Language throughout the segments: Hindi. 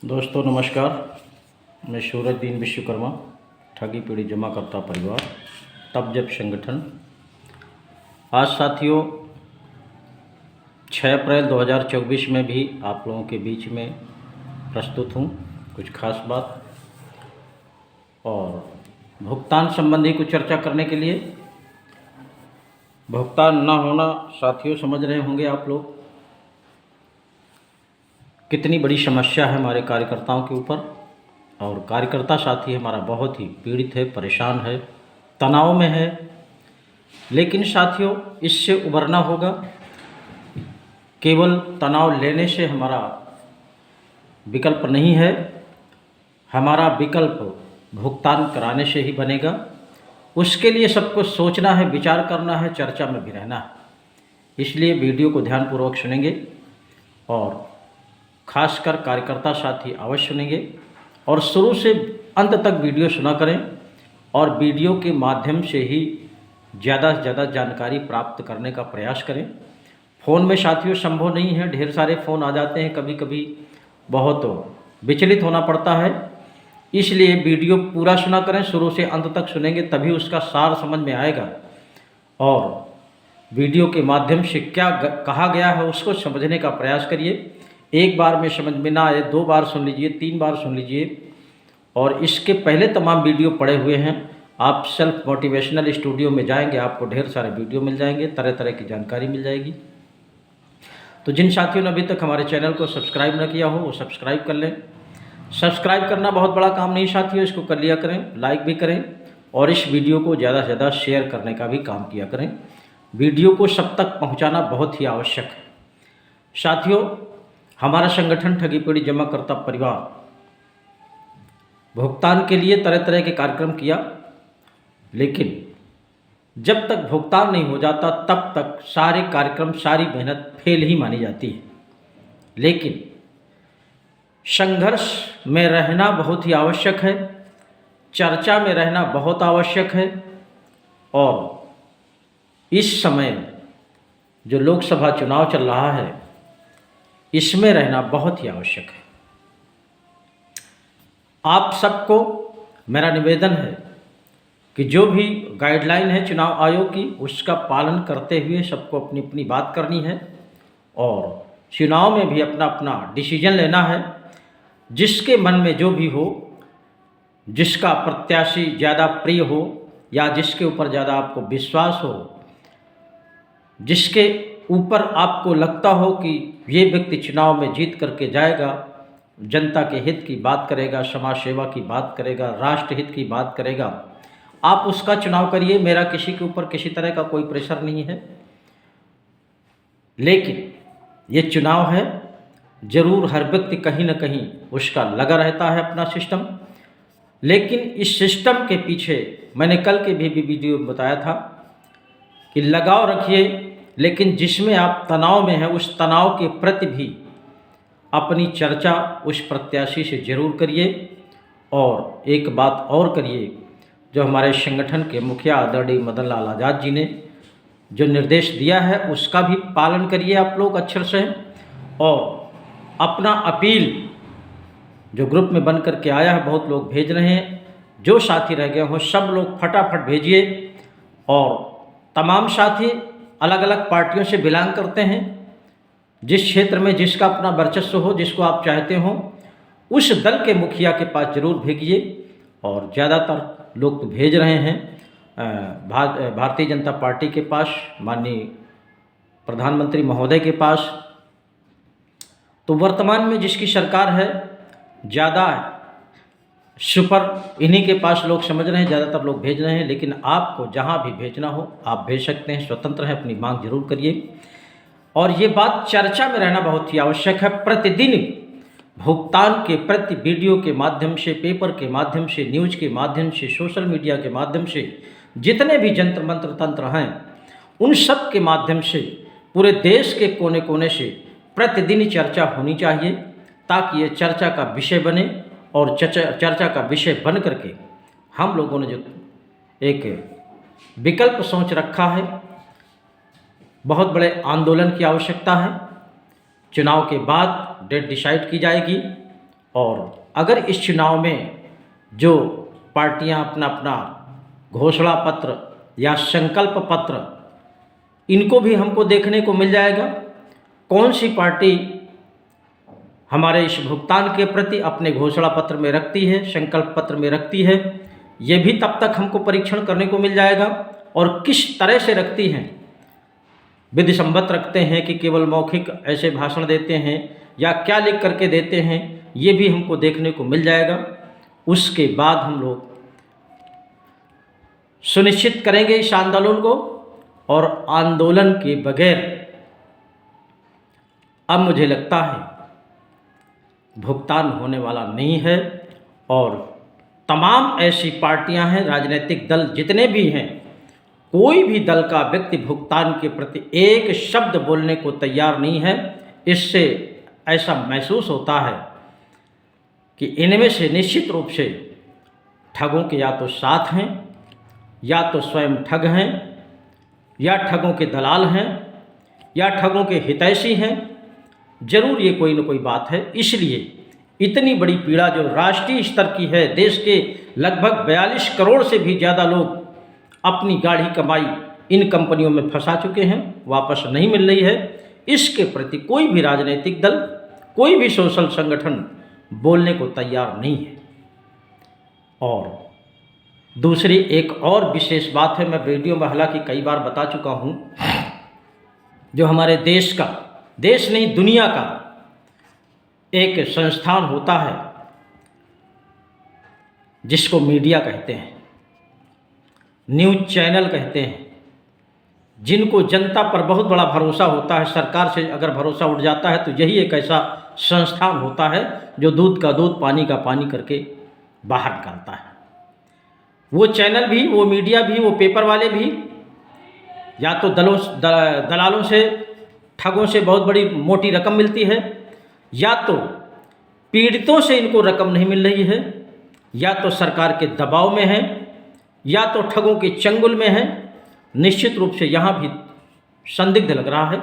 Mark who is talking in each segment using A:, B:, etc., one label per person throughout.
A: दोस्तों नमस्कार। मैं सूरजदीन विश्वकर्मा, ठगी पीढ़ी जमाकर्ता परिवार, तब जब संगठन। आज साथियों 6 अप्रैल 2024 में भी आप लोगों के बीच में प्रस्तुत हूँ कुछ खास बात और भुगतान संबंधी कुछ चर्चा करने के लिए। भुगतान ना होना साथियों समझ रहे होंगे आप लोग कितनी बड़ी समस्या है हमारे कार्यकर्ताओं के ऊपर। और कार्यकर्ता साथी हमारा बहुत ही पीड़ित है, परेशान है, तनाव में है। लेकिन साथियों इससे उबरना होगा। केवल तनाव लेने से हमारा विकल्प नहीं है, हमारा विकल्प भुगतान कराने से ही बनेगा। उसके लिए सबको सोचना है, विचार करना है, चर्चा में भी रहना है। इसलिए वीडियो को ध्यानपूर्वक सुनेंगे और खासकर कार्यकर्ता साथी अवश्य सुनेंगे और शुरू से अंत तक वीडियो सुना करें और वीडियो के माध्यम से ही ज़्यादा से ज़्यादा जानकारी प्राप्त करने का प्रयास करें। फ़ोन में साथियों संभव नहीं है, ढेर सारे फ़ोन आ जाते हैं, कभी कभी बहुत विचलित होना पड़ता है। इसलिए वीडियो पूरा सुना करें, शुरू से अंत तक सुनेंगे तभी उसका सार समझ में आएगा और वीडियो के माध्यम से क्या कहा गया है उसको समझने का प्रयास करिए। एक बार में समझ में ना आए 2 बार सुन लीजिए, 3 बार सुन लीजिए। और इसके पहले तमाम वीडियो पड़े हुए हैं। आप सेल्फ मोटिवेशनल स्टूडियो में जाएंगे, आपको ढेर सारे वीडियो मिल जाएंगे, तरह तरह की जानकारी मिल जाएगी। तो जिन साथियों ने अभी तक हमारे चैनल को सब्सक्राइब न किया हो वो सब्सक्राइब कर लें। सब्सक्राइब करना बहुत बड़ा काम नहीं साथियों, इसको कर लिया करें, लाइक भी करें और इस वीडियो को ज़्यादा से ज़्यादा शेयर करने का भी काम किया करें। वीडियो को सब तक पहुँचाना बहुत ही आवश्यक है साथियों। हमारा संगठन ठगी पीढ़ी जमाकर्ता परिवार भुगतान के लिए तरह तरह के कार्यक्रम किया, लेकिन जब तक भुगतान नहीं हो जाता तब तक सारे कार्यक्रम, सारी मेहनत फेल ही मानी जाती है। लेकिन संघर्ष में रहना बहुत ही आवश्यक है, चर्चा में रहना बहुत आवश्यक है और इस समय जो लोकसभा चुनाव चल रहा है इसमें रहना बहुत ही आवश्यक है। आप सबको मेरा निवेदन है कि जो भी गाइडलाइन है चुनाव आयोग की उसका पालन करते हुए सबको अपनी अपनी बात करनी है और चुनाव में भी अपना अपना डिसीजन लेना है। जिसके मन में जो भी हो, जिसका प्रत्याशी ज़्यादा प्रिय हो या जिसके ऊपर ज़्यादा आपको विश्वास हो, जिसके ऊपर आपको लगता हो कि ये व्यक्ति चुनाव में जीत करके जाएगा, जनता के हित की बात करेगा, समाज सेवा की बात करेगा, राष्ट्र हित की बात करेगा, आप उसका चुनाव करिए। मेरा किसी के ऊपर किसी तरह का कोई प्रेशर नहीं है। लेकिन ये चुनाव है, ज़रूर हर व्यक्ति कहीं ना कहीं उसका लगा रहता है अपना सिस्टम। लेकिन इस सिस्टम के पीछे मैंने कल के भी वीडियो में बताया था कि लगाव रखिए, लेकिन जिसमें आप तनाव में हैं उस तनाव के प्रति भी अपनी चर्चा उस प्रत्याशी से ज़रूर करिए। और एक बात और करिए, जो हमारे संगठन के मुखिया आदरणीय मदन लाल आज़ाद जी ने जो निर्देश दिया है उसका भी पालन करिए आप लोग अक्षर से। और अपना अपील जो ग्रुप में बन करके आया है, बहुत लोग भेज रहे हैं, जो साथी रह गए हों सब लोग फटाफट भेजिए। और तमाम साथी अलग अलग पार्टियों से बिलोंग करते हैं, जिस क्षेत्र में जिसका अपना वर्चस्व हो, जिसको आप चाहते हो उस दल के मुखिया के पास ज़रूर भेजिए। और ज़्यादातर लोग तो भेज रहे हैं भारतीय जनता पार्टी के पास, माननीय प्रधानमंत्री महोदय के पास। तो वर्तमान में जिसकी सरकार है ज़्यादा सुपर इन्हीं के पास लोग समझ रहे हैं, ज़्यादातर लोग भेज रहे हैं। लेकिन आपको जहां भी भेजना हो आप भेज सकते हैं, स्वतंत्र है, अपनी मांग जरूर करिए। और ये बात चर्चा में रहना बहुत ही आवश्यक है। प्रतिदिन भुगतान के प्रति वीडियो के माध्यम से, पेपर के माध्यम से, न्यूज़ के माध्यम से, सोशल मीडिया के माध्यम से, जितने भी जंत्र मंत्र तंत्र हैं उन सब के माध्यम से पूरे देश के कोने कोने से प्रतिदिन चर्चा होनी चाहिए, ताकि ये चर्चा का विषय बने। और चर्चा का विषय बन करके हम लोगों ने जो एक विकल्प सोच रखा है, बहुत बड़े आंदोलन की आवश्यकता है। चुनाव के बाद डेट डिसाइड की जाएगी और अगर इस चुनाव में जो पार्टियां अपना अपना घोषणा पत्र या संकल्प पत्र, इनको भी हमको देखने को मिल जाएगा। कौन सी पार्टी हमारे इस भुगतान के प्रति अपने घोषणा पत्र में रखती है, संकल्प पत्र में रखती है, ये भी तब तक हमको परीक्षण करने को मिल जाएगा। और किस तरह से रखती हैं, विधि सम्मत रखते हैं कि केवल मौखिक ऐसे भाषण देते हैं या क्या लिख करके देते हैं, ये भी हमको देखने को मिल जाएगा। उसके बाद हम लोग सुनिश्चित करेंगे इस आंदोलन को, और आंदोलन के बगैर अब मुझे लगता है भुगतान होने वाला नहीं है। और तमाम ऐसी पार्टियां हैं, राजनीतिक दल जितने भी हैं, कोई भी दल का व्यक्ति भुगतान के प्रति एक शब्द बोलने को तैयार नहीं है। इससे ऐसा महसूस होता है कि इनमें से निश्चित रूप से ठगों के या तो साथ हैं, या तो स्वयं ठग हैं, या ठगों के दलाल हैं, या ठगों के हितैषी हैं। जरूर ये कोई न कोई बात है। इसलिए इतनी बड़ी पीड़ा जो राष्ट्रीय स्तर की है, देश के लगभग 42 करोड़ से भी ज़्यादा लोग अपनी गाढ़ी कमाई इन कंपनियों में फंसा चुके हैं, वापस नहीं मिल रही है। इसके प्रति कोई भी राजनीतिक दल, कोई भी सोशल संगठन बोलने को तैयार नहीं है। और दूसरी एक और विशेष बात है, मैं वीडियो में हालांकि कई बार बता चुका हूँ, जो हमारे देश का, देश नहीं दुनिया का एक संस्थान होता है जिसको मीडिया कहते हैं, न्यूज़ चैनल कहते हैं, जिनको जनता पर बहुत बड़ा भरोसा होता है। सरकार से अगर भरोसा उठ जाता है तो यही एक ऐसा संस्थान होता है जो दूध का दूध, पानी का पानी करके बाहर निकालता है। वो चैनल भी, वो मीडिया भी, वो पेपर वाले भी या तो दलालों से, ठगों से बहुत बड़ी मोटी रकम मिलती है, या तो पीड़ितों से इनको रकम नहीं मिल रही है, या तो सरकार के दबाव में है, या तो ठगों के चंगुल में है। निश्चित रूप से यहाँ भी संदिग्ध लग रहा है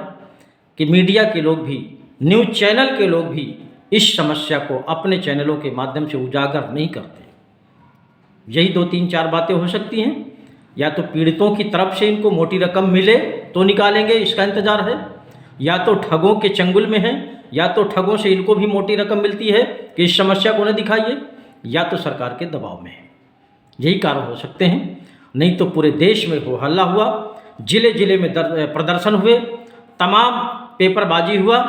A: कि मीडिया के लोग भी, न्यूज़ चैनल के लोग भी इस समस्या को अपने चैनलों के माध्यम से उजागर नहीं करते। यही 2-3-4 बातें हो सकती हैं। या तो पीड़ितों की तरफ से इनको मोटी रकम मिले तो निकालेंगे, इसका इंतज़ार है, या तो ठगों के चंगुल में है, या तो ठगों से इनको भी मोटी रकम मिलती है कि इस समस्या को न दिखाइए, या तो सरकार के दबाव में है। यही कारण हो सकते हैं। नहीं तो पूरे देश में हो हल्ला हुआ, जिले जिले में प्रदर्शन हुए, तमाम पेपरबाजी हुआ,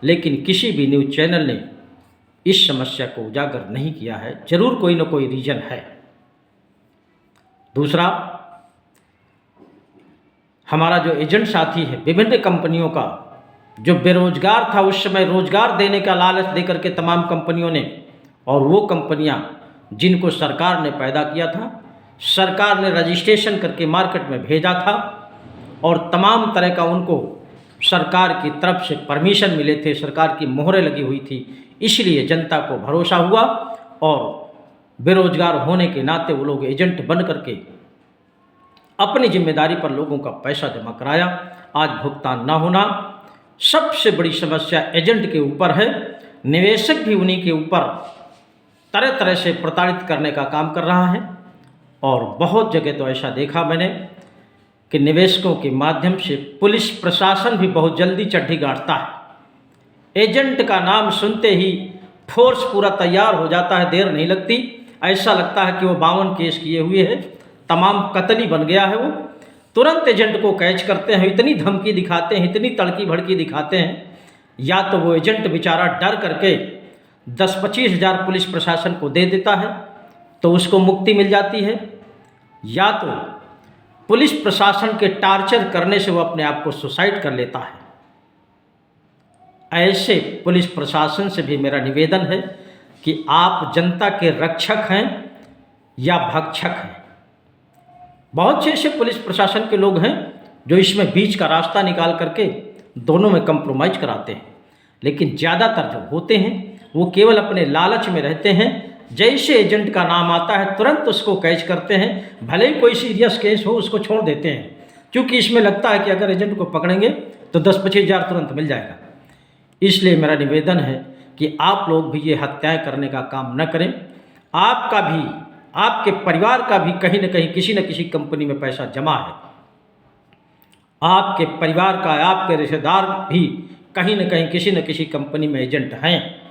A: लेकिन किसी भी न्यूज़ चैनल ने इस समस्या को उजागर नहीं किया है। जरूर कोई न कोई रीजन है। दूसरा, हमारा जो एजेंट साथी है विभिन्न कंपनियों का, जो बेरोजगार था उस समय रोजगार देने का लालच देकर के तमाम कंपनियों ने, और वो कंपनियां जिनको सरकार ने पैदा किया था, सरकार ने रजिस्ट्रेशन करके मार्केट में भेजा था, और तमाम तरह का उनको सरकार की तरफ से परमिशन मिले थे, सरकार की मोहरें लगी हुई थी। इसलिए जनता को भरोसा हुआ और बेरोजगार होने के नाते वो लोग एजेंट बन करके अपनी जिम्मेदारी पर लोगों का पैसा जमा कराया। आज भुगतान ना होना सबसे बड़ी समस्या एजेंट के ऊपर है। निवेशक भी उन्हीं के ऊपर तरह तरह से प्रताड़ित करने का काम कर रहा है, और बहुत जगह तो ऐसा देखा मैंने कि निवेशकों के माध्यम से पुलिस प्रशासन भी बहुत जल्दी चड्ढी गाड़ता है। एजेंट का नाम सुनते ही फोर्स पूरा तैयार हो जाता है, देर नहीं लगती। ऐसा लगता है कि वो 52 केस किए हुए है, तमाम कतली बन गया है। वो तुरंत एजेंट को कैच करते हैं, इतनी धमकी दिखाते हैं, इतनी तड़की भड़की दिखाते हैं। या तो वो एजेंट बेचारा डर करके 10-25 हज़ार पुलिस प्रशासन को दे देता है तो उसको मुक्ति मिल जाती है, या तो पुलिस प्रशासन के टार्चर करने से वो अपने आप को सुसाइड कर लेता है। ऐसे पुलिस प्रशासन से भी मेरा निवेदन है कि आप जनता के रक्षक हैं या भक्षक हैं। बहुत से ऐसे पुलिस प्रशासन के लोग हैं जो इसमें बीच का रास्ता निकाल करके दोनों में कंप्रोमाइज कराते हैं, लेकिन ज़्यादातर जो होते हैं वो केवल अपने लालच में रहते हैं। जैसे एजेंट का नाम आता है तुरंत उसको कैच करते हैं, भले ही कोई सीरियस केस हो उसको छोड़ देते हैं, क्योंकि इसमें लगता है कि अगर एजेंट को पकड़ेंगे तो 10-25 हज़ार तुरंत मिल जाएगा। इसलिए मेरा निवेदन है कि आप लोग भी ये हत्याएं करने का काम न करें। आपका भी, आपके परिवार का भी कहीं न कहीं किसी न किसी कंपनी में पैसा जमा है। आपके परिवार का, आपके रिश्तेदार भी कहीं न कहीं किसी न किसी कंपनी में एजेंट हैं,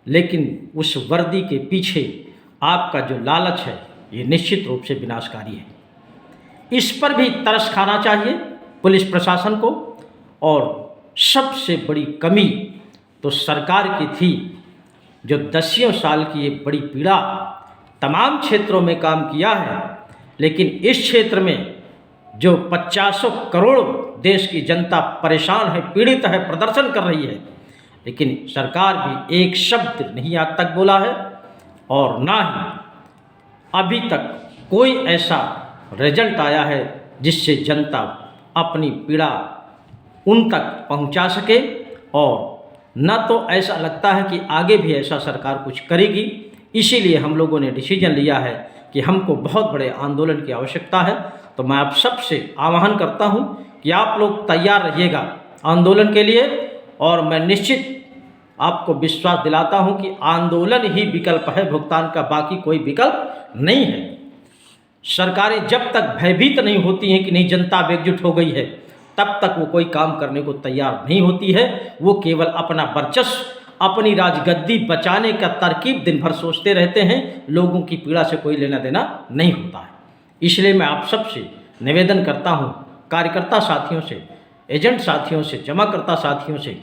A: लेकिन उस वर्दी के पीछे आपका जो लालच है ये निश्चित रूप से विनाशकारी है। इस पर भी तरस खाना चाहिए पुलिस प्रशासन को। और सबसे बड़ी कमी तो सरकार की थी, जो 10 साल की ये बड़ी पीड़ा तमाम क्षेत्रों में काम किया है, लेकिन इस क्षेत्र में जो 50 करोड़ देश की जनता परेशान है, पीड़ित है, प्रदर्शन कर रही है, लेकिन सरकार भी एक शब्द नहीं आज तक बोला है और ना ही अभी तक कोई ऐसा रिजल्ट आया है जिससे जनता अपनी पीड़ा उन तक पहुंचा सके। और न तो ऐसा लगता है कि आगे भी ऐसा सरकार कुछ करेगी। इसीलिए हम लोगों ने डिसीजन लिया है कि हमको बहुत बड़े आंदोलन की आवश्यकता है। तो मैं आप सबसे आह्वान करता हूं कि आप लोग तैयार रहिएगा आंदोलन के लिए। और मैं निश्चित आपको विश्वास दिलाता हूं कि आंदोलन ही विकल्प है, भुगतान का बाकी कोई विकल्प नहीं है। सरकारें जब तक भयभीत नहीं होती हैं कि नहीं जनता अब एकजुट हो गई है, तब तक वो कोई काम करने को तैयार नहीं होती है। वो केवल अपना वर्चस्व, अपनी राजगद्दी बचाने का तरकीब दिन भर सोचते रहते हैं, लोगों की पीड़ा से कोई लेना देना नहीं होता है। इसलिए मैं आप सबसे निवेदन करता हूँ, कार्यकर्ता साथियों से, एजेंट साथियों से, जमाकर्ता साथियों से,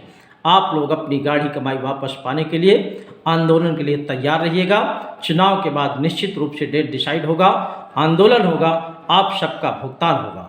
A: आप लोग अपनी गाढ़ी कमाई वापस पाने के लिए आंदोलन के लिए तैयार रहिएगा। चुनाव के बाद निश्चित रूप से डेट डिसाइड होगा, आंदोलन होगा, आप सबका भुगतान होगा।